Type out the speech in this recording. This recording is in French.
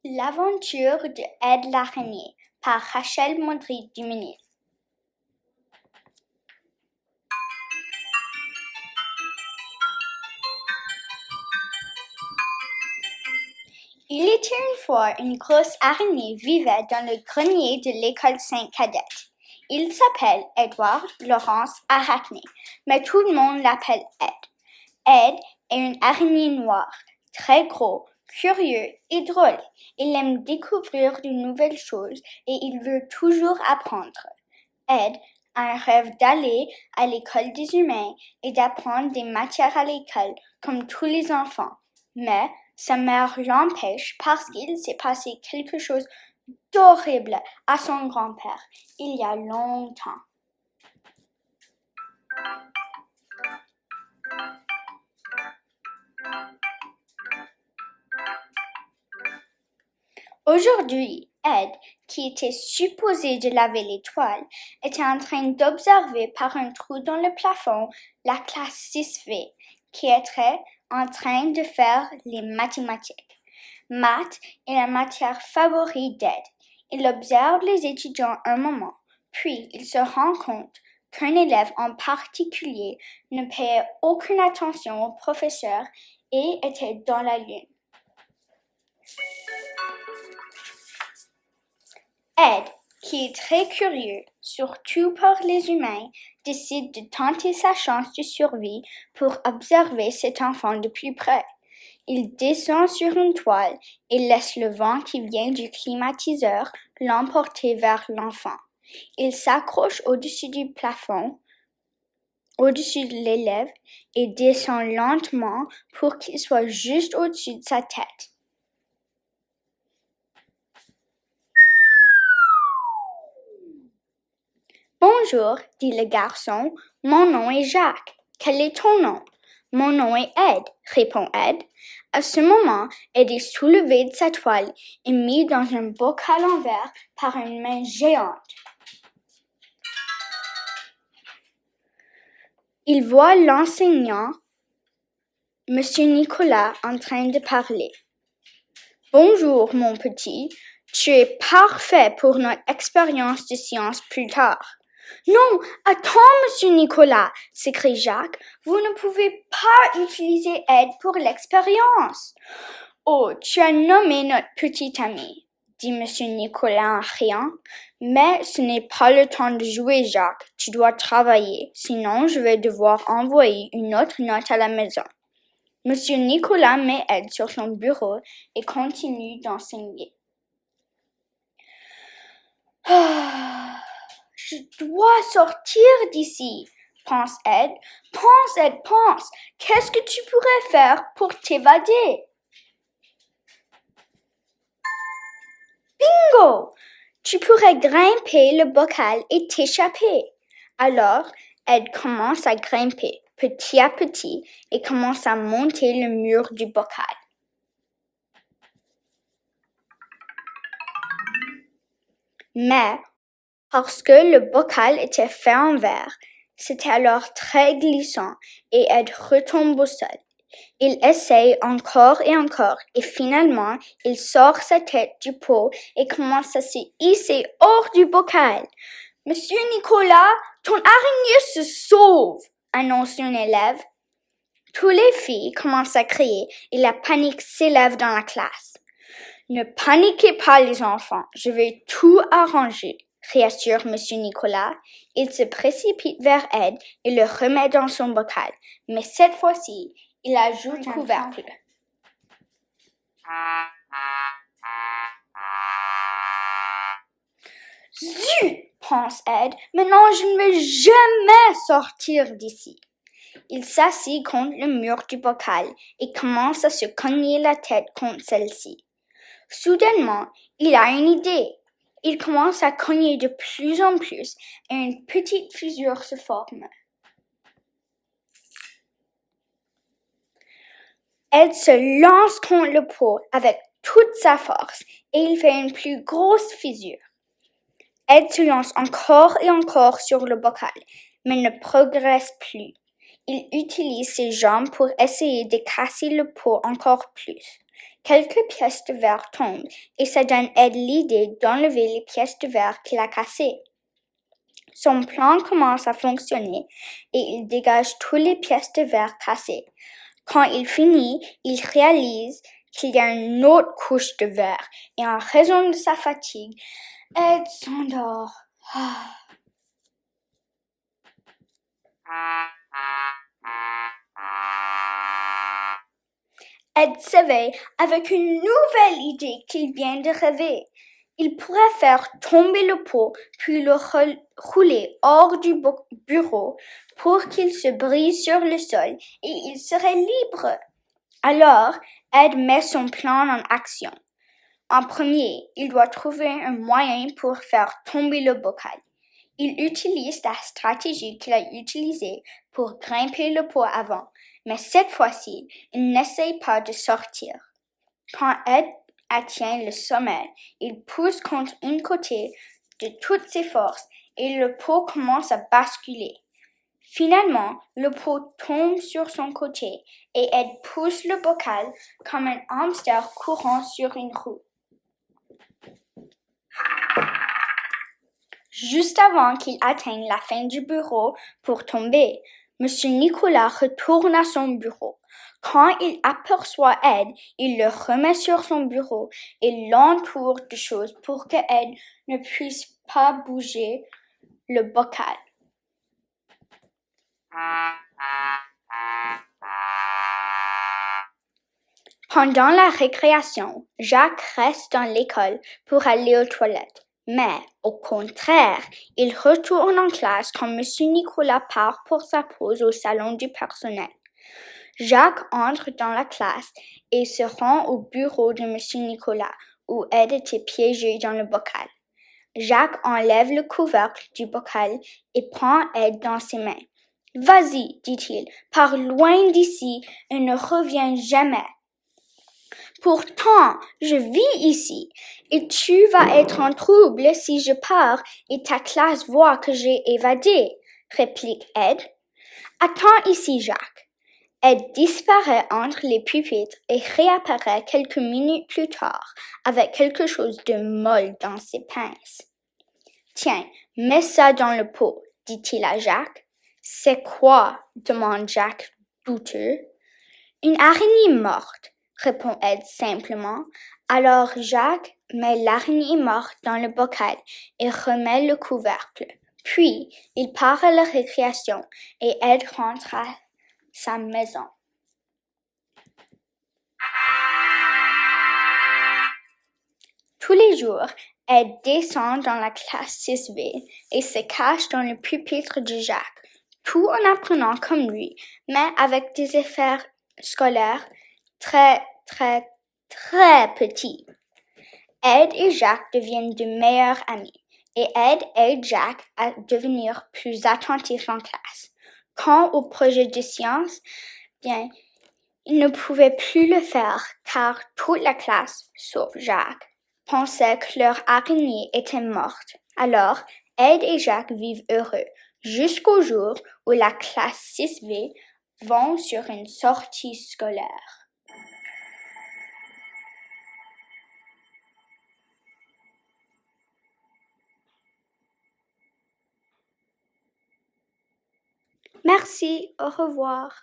L'aventure de Ed l'araignée par Rachel Modry-Duménil. Il était une fois une grosse araignée vivait dans le grenier de l'école Sainte-Cadette. Il s'appelle Edward Laurence Arachné, mais tout le monde l'appelle Ed. Ed est une araignée noire, très gros, curieux et drôle. Il aime découvrir de nouvelles choses et il veut toujours apprendre. Ed a un rêve d'aller à l'école des humains et d'apprendre des matières à l'école comme tous les enfants. Mais sa mère l'empêche parce qu'il s'est passé quelque chose d'horrible à son grand-père il y a longtemps. Aujourd'hui, Ed, qui était supposé de laver les toiles, était en train d'observer par un trou dans le plafond la classe 6V, qui était en train de faire les mathématiques. Maths est la matière favorite d'Ed. Il observe les étudiants un moment, puis il se rend compte qu'un élève en particulier ne payait aucune attention au professeur et était dans la lune. Ed, qui est très curieux, surtout par les humains, décide de tenter sa chance de survie pour observer cet enfant de plus près. Il descend sur une toile et laisse le vent qui vient du climatiseur l'emporter vers l'enfant. Il s'accroche au-dessus du plafond, au-dessus de l'élève, et descend lentement pour qu'il soit juste au-dessus de sa tête. Bonjour, dit le garçon, mon nom est Jacques. Quel est ton nom? Mon nom est Ed, répond Ed. À ce moment, Ed est soulevé de sa toile et mis dans un bocal en verre par une main géante. Il voit l'enseignant, Monsieur Nicolas, en train de parler. Bonjour, mon petit. Tu es parfait pour notre expérience de science plus tard. Non, attends, Monsieur Nicolas, s'écrie Jacques, vous ne pouvez pas utiliser Ed pour l'expérience. Oh, tu as nommé notre petit ami, dit Monsieur Nicolas en riant, mais ce n'est pas le temps de jouer, Jacques, tu dois travailler, sinon je vais devoir envoyer une autre note à la maison. Monsieur Nicolas met Ed sur son bureau et continue d'enseigner. Je dois sortir d'ici, pense Ed. Pense, Ed, pense. Qu'est-ce que tu pourrais faire pour t'évader? Bingo! Tu pourrais grimper le bocal et t'échapper. Alors, Ed commence à grimper petit à petit et commence à monter le mur du bocal. Mais parce que le bocal était fait en verre, c'était alors très glissant et Ed retombe au sol. Il essaye encore et encore et finalement, il sort sa tête du pot et commence à se hisser hors du bocal. « Monsieur Nicolas, ton araignée se sauve !» annonce une élève. Tous les filles commencent à crier et la panique s'élève dans la classe. « Ne paniquez pas les enfants, je vais tout arranger !» réassure Monsieur Nicolas. Il se précipite vers Ed et le remet dans son bocal, mais cette fois-ci, il ajoute un couvercle. Zut, pense Ed, maintenant je ne vais jamais sortir d'ici. Il s'assit contre le mur du bocal et commence à se cogner la tête contre celle-ci. Soudainement, il a une idée. Il commence à cogner de plus en plus et une petite fissure se forme. Ed se lance contre le pot avec toute sa force et il fait une plus grosse fissure. Ed se lance encore et encore sur le bocal, mais ne progresse plus. Il utilise ses jambes pour essayer de casser le pot encore plus. Quelques pièces de verre tombent et ça donne Ed l'idée d'enlever les pièces de verre qu'il a cassées. Son plan commence à fonctionner et il dégage toutes les pièces de verre cassées. Quand il finit, il réalise qu'il y a une autre couche de verre et en raison de sa fatigue, Ed s'endort. Ed s'éveille avec une nouvelle idée qu'il vient de rêver. Il pourrait faire tomber le pot puis le rouler hors du bureau pour qu'il se brise sur le sol et il serait libre. Alors, Ed met son plan en action. En premier, il doit trouver un moyen pour faire tomber le bocal. Il utilise la stratégie qu'il a utilisée pour grimper le pot avant, mais cette fois-ci, il n'essaye pas de sortir. Quand Ed atteint le sommet, il pousse contre un côté de toutes ses forces et le pot commence à basculer. Finalement, le pot tombe sur son côté et Ed pousse le bocal comme un hamster courant sur une roue. Juste avant qu'il atteigne la fin du bureau pour tomber, Monsieur Nicolas retourne à son bureau. Quand il aperçoit Ed, il le remet sur son bureau et l'entoure de choses pour que Ed ne puisse pas bouger le bocal. Pendant la récréation, Jacques reste dans l'école pour aller aux toilettes. Mais, au contraire, il retourne en classe quand Monsieur Nicolas part pour sa pause au salon du personnel. Jacques entre dans la classe et se rend au bureau de Monsieur Nicolas, où Ed était piégé dans le bocal. Jacques enlève le couvercle du bocal et prend Ed dans ses mains. « Vas-y, dit-il, pars loin d'ici et ne reviens jamais. » « Pourtant, je vis ici, et tu vas être en trouble si je pars et ta classe voit que j'ai évadé, » réplique Ed. « Attends ici, Jacques. » Ed disparaît entre les pupitres et réapparaît quelques minutes plus tard avec quelque chose de molle dans ses pinces. « Tiens, mets ça dans le pot, » dit-il à Jacques. « C'est quoi? » demande Jacques douteux. « Une araignée morte, » répond Ed simplement. Alors Jacques met l'araignée morte dans le bocal et remet le couvercle. Puis, il part à la récréation et Ed rentre à sa maison. Tous les jours, Ed descend dans la classe 6B et se cache dans le pupitre de Jacques, tout en apprenant comme lui, mais avec des affaires scolaires très petits. Ed et Jacques deviennent de meilleurs amis et Ed aide Jacques à devenir plus attentif en classe. Quant au projet de science, bien, il ne pouvait plus le faire car toute la classe, sauf Jacques, pensait que leur araignée était morte. Alors, Ed et Jacques vivent heureux jusqu'au jour où la classe 6B vont sur une sortie scolaire. Merci, au revoir.